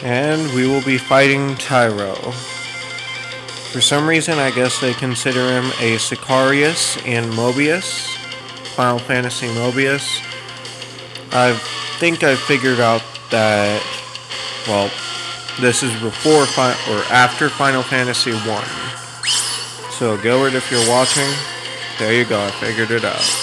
And we will be fighting Tyro. For some reason, I guess they consider him a Sicarius in MOBIUS, Final Fantasy MOBIUS. I think I figured out that, well, this is before or after Final Fantasy 1. So, Gilbert, if you're watching, there you go, I figured it out.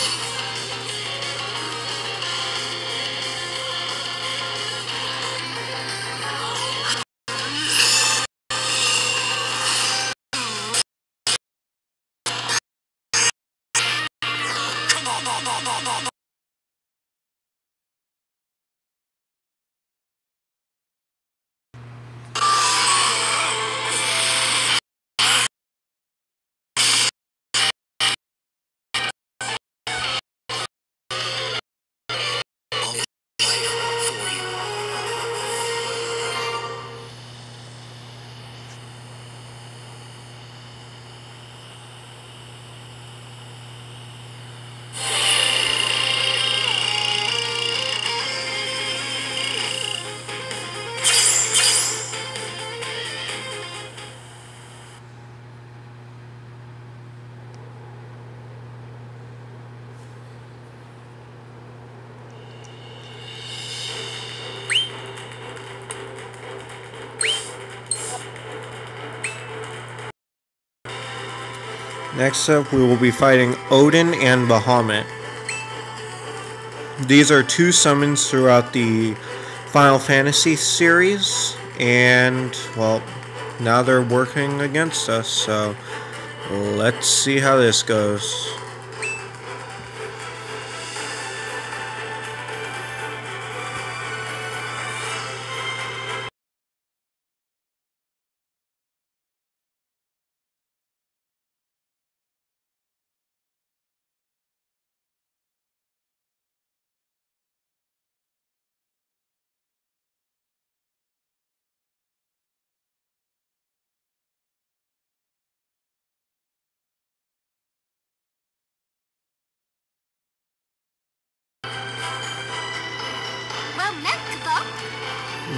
Next up, we will be fighting Odin and Bahamut. These are two summons throughout the Final Fantasy series, and, well, now they're working against us, so let's see how this goes.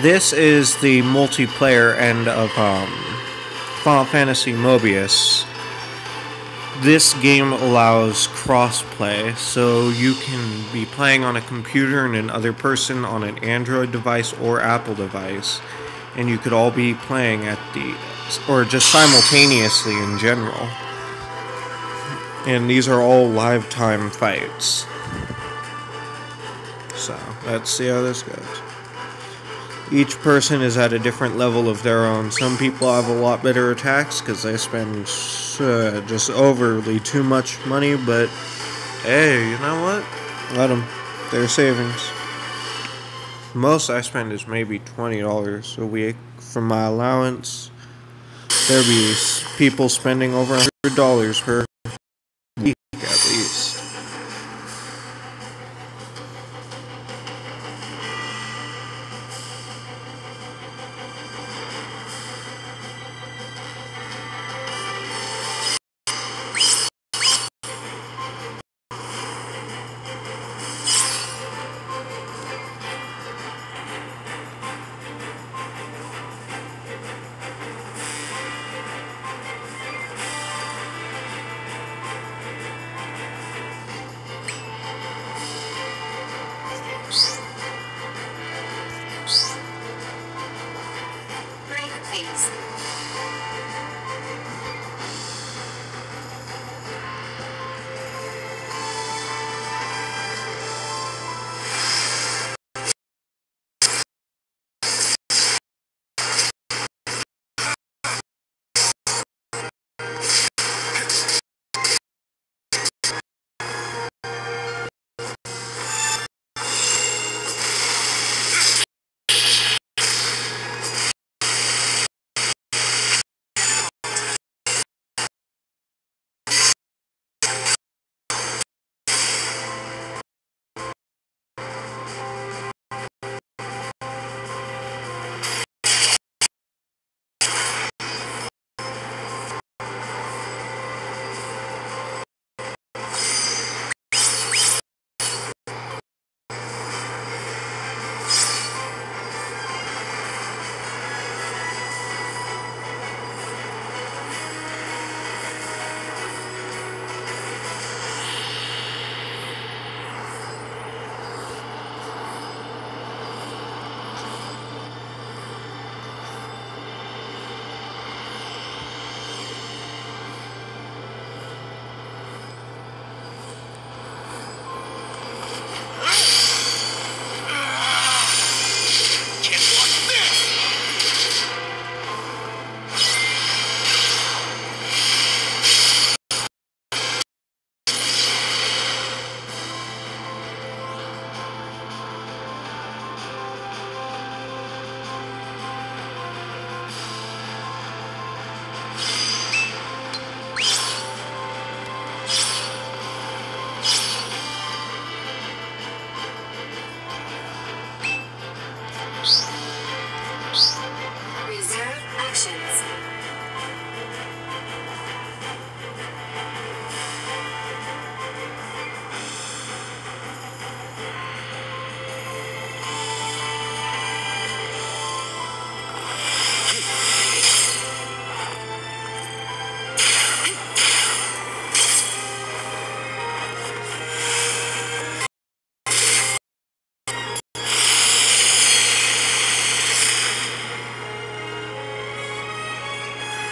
This is the multiplayer end of Final Fantasy MOBIUS. This game allows crossplay, so you can be playing on a computer and another person on an Android device or Apple device, and you could all be playing or just simultaneously in general. And these are all live time fights. So, let's see how this goes. Each person is at a different level of their own. Some people have a lot better attacks because they spend just overly too much money, but hey, you know what? Let them. They're savings. Most I spend is maybe $20 a week from my allowance. There be people spending over $100 per week at least.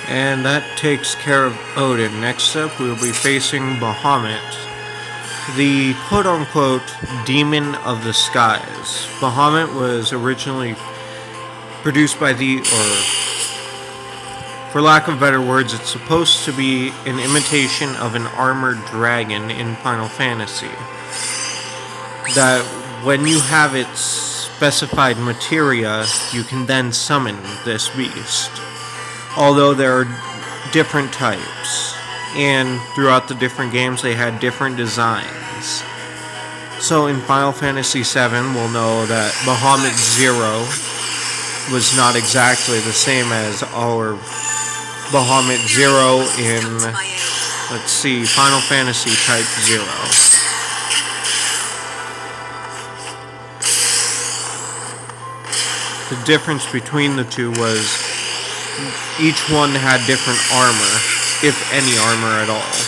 And that takes care of Odin. Next up, we'll be facing Bahamut, the quote-unquote demon of the skies. Bahamut was originally produced by for lack of better words, it's supposed to be an imitation of an armored dragon in Final Fantasy. That when you have its specified materia, you can then summon this beast. Although there are different types, and throughout the different games they had different designs. So in Final Fantasy VII, we'll know that Bahamut Zero was not exactly the same as our Bahamut Zero in, let's see, Final Fantasy Type 0. The difference between the two was each one had different armor, if any armor at all.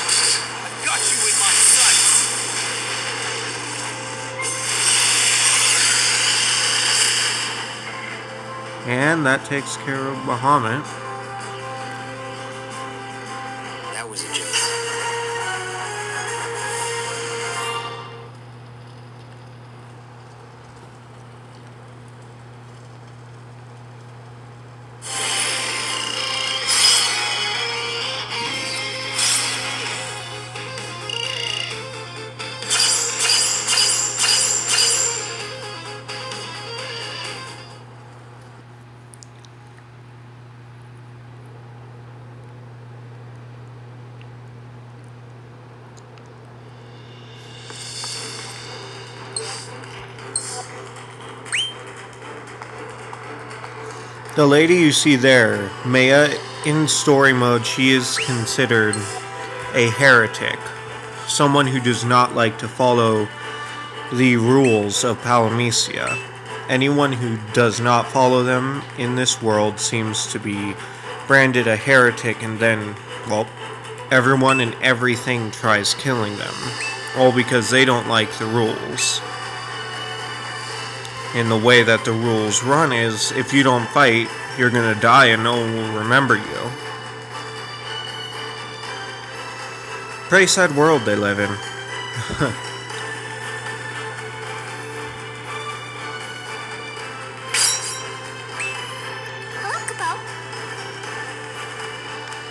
And that takes care of Bahamut. That was a joke. The lady you see there, Maya, in story mode, she is considered a heretic. Someone who does not like to follow the rules of Palamecia. Anyone who does not follow them in this world seems to be branded a heretic, and then, well, everyone and everything tries killing them. All because they don't like the rules. And the way that the rules run is, if you don't fight, you're gonna die and no one will remember you. Pretty sad world they live in.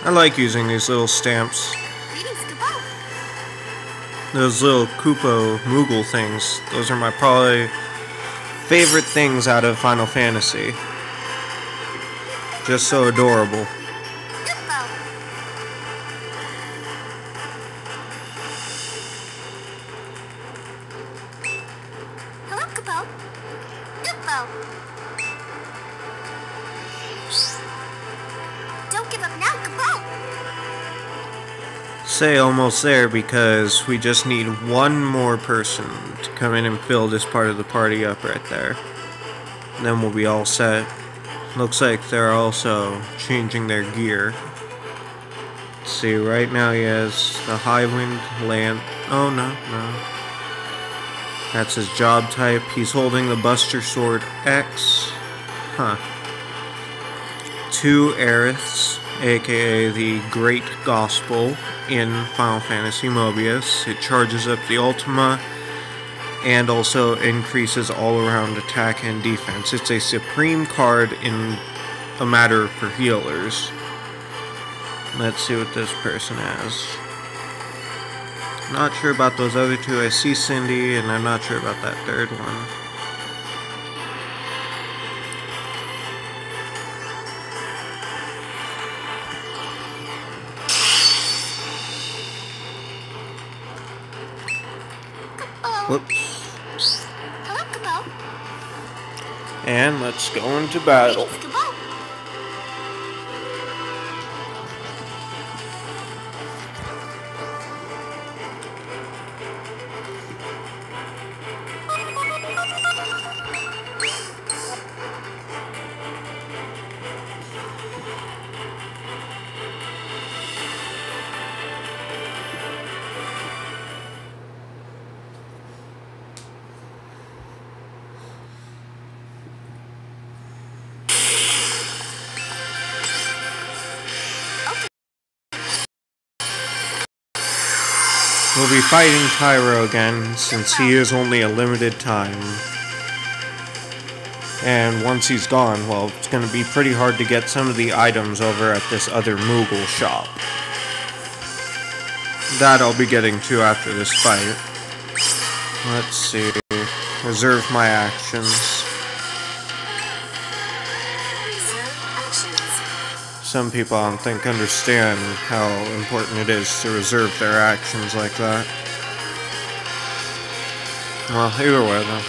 I like using these little stamps. Those little Koopa Moogle things. Those are my probably favorite things out of Final Fantasy. Just so adorable. Hello, Kapo. Kapo. Don't give up now, Kapo. Say almost there because we just need one more person to come in and fill this part of the party up right there. And then we'll be all set. Looks like they're also changing their gear. Let's see, right now he has the Highwind Land. Oh, no. That's his job type. He's holding the Buster Sword X. Huh. 2 Aeriths, aka the Great Gospel, in Final Fantasy MOBIUS. It charges up the Ultima and also increases all-around attack and defense. It's a supreme card in a matter for healers. Let's see what this person has. Not sure about those other two. I see Cindy, and I'm not sure about that third one. Whoops. And let's go into battle. We'll be fighting Tyro again, since he is only a limited time. And once he's gone, well, it's going to be pretty hard to get some of the items over at this other Moogle shop. That I'll be getting to after this fight. Let's see. Reserve my actions. Some people, I don't think, understand how important it is to reserve their actions like that. Well, either way, though.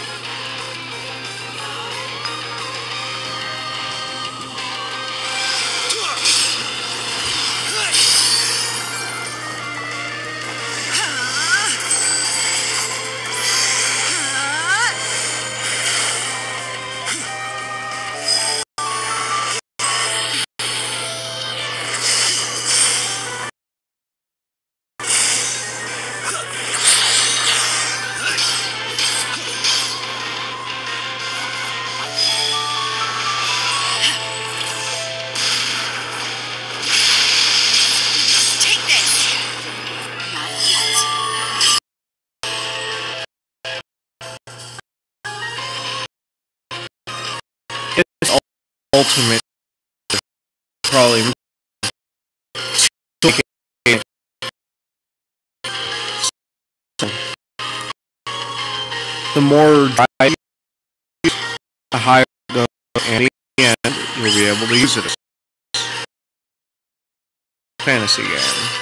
Ultimate probably the more drive, the higher it goes, and in the end you'll be able to use it as a fantasy game.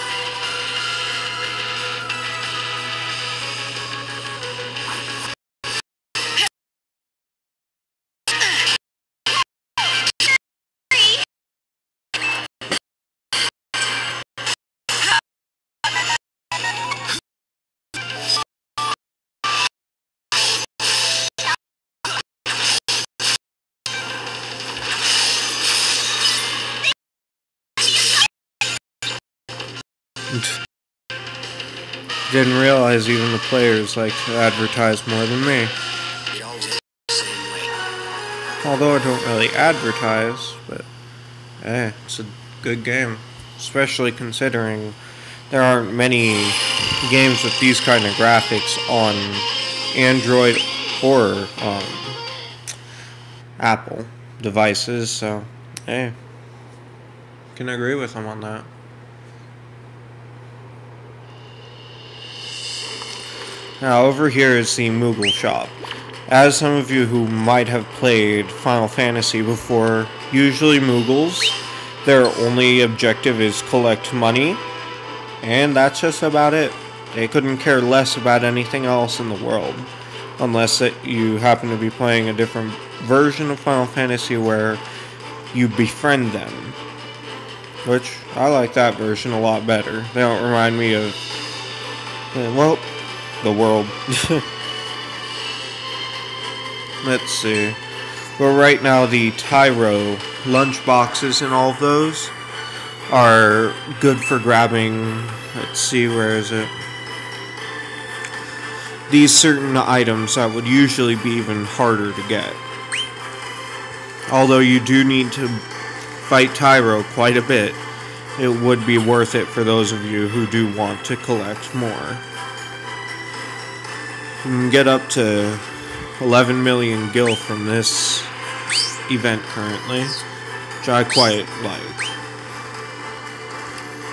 Didn't realize even the players like to advertise more than me. Although I don't really advertise, but it's a good game. Especially considering there aren't many games with these kind of graphics on Android or Apple devices, so can agree with them on that. Now over here is the Moogle shop. As some of you who might have played Final Fantasy before, usually Moogles, their only objective is collect money, and that's just about it. They couldn't care less about anything else in the world, unless that you happen to be playing a different version of Final Fantasy where you befriend them, which I like that version a lot better. They don't remind me of, well, the world. Let's see. Well, right now the Tyro lunch boxes and all of those are good for grabbing. Let's see, where is it? These certain items that would usually be even harder to get. Although you do need to fight Tyro quite a bit, it would be worth it for those of you who do want to collect more. You can get up to 11 million gil from this event currently, which I quite like.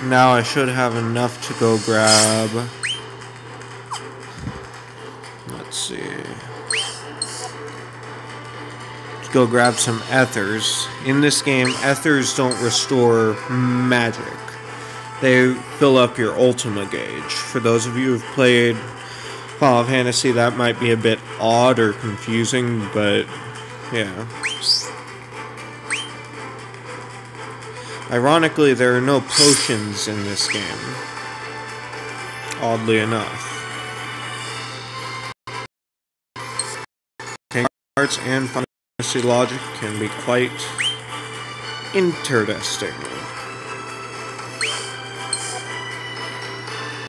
Now I should have enough to go grab, let's see, to go grab some ethers. In this game, ethers don't restore magic. They fill up your Ultima gauge. For those of you who've played Final Fantasy, that might be a bit odd or confusing, but yeah. Ironically, there are no potions in this game, oddly enough. Kingdom Hearts and Final Fantasy logic can be quite interesting.